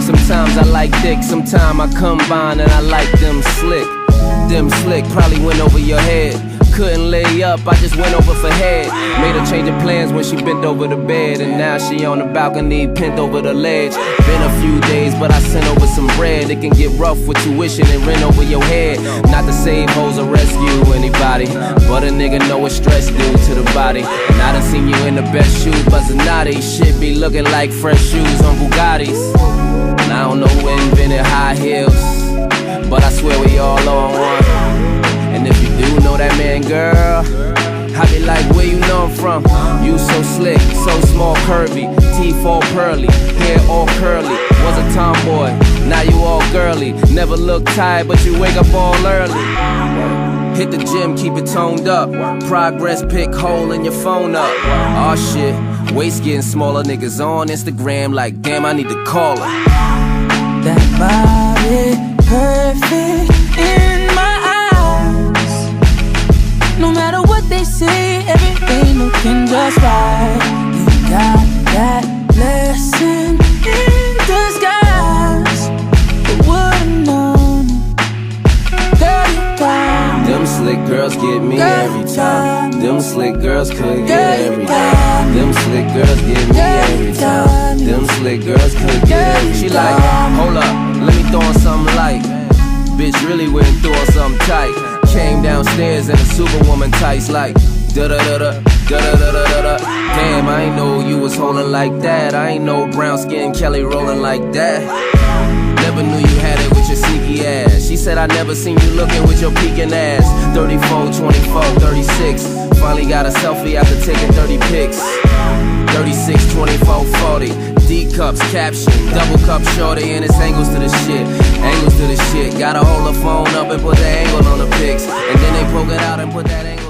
firm, sometimes I like thick. Sometimes I combine and I like them slick. Them slick probably went over your head. Couldn't lay up, I just went over for head. Made her change her plans when she bent over the bed. And now she on the balcony, pinned over the ledge. Been a few days, but I sent over some bread. It can get rough with tuition and rent over your head. Not to save hoes or rescue anybody, but a nigga know what stress do to the body. And I done seen you in the best shoes, but Zanotti shit be looking like fresh shoes on Bugattis. And I don't know who invented high heels, but I swear we all on one. And if you do know that man, girl, I be like, where you know I'm from? You so slick, so small, curvy, teeth all pearly, hair all curly. Was a tomboy, now you all girly. Never look tired, but you wake up all early. Hit the gym, keep it toned up. Progress pic, hole in your phone up. Aw shit, waist getting smaller. Niggas on Instagram like, damn, I need to call her. That body perfect in my eyes. No matter what they say, everything looking just right. You got that blessing in disguise. But would've known, girl, you got them slick girls get me every time. Them slick girls could get every time. Them slick girls get me every time. Them slick girls could get every time. She like, hold up, let me throw on something light. Bitch really went and threw on something tight. Came downstairs in a superwoman tights like da-da-da-da, da-da-da-da-da. Damn, I ain't know you was holding like that. I ain't know brown skin Kelly rolling like that. Never knew you had it with your sneaky ass. She said I never seen you looking with your peeking ass. 34, 24, 36. Finally got a selfie after taking 30 pics. 36, 24, 40. D cups, caption, double cup shorty, and it's angles to the shit. Angles to the shit. Gotta hold the phone up and put the angle on the pics. And then they poke it out and put that angle.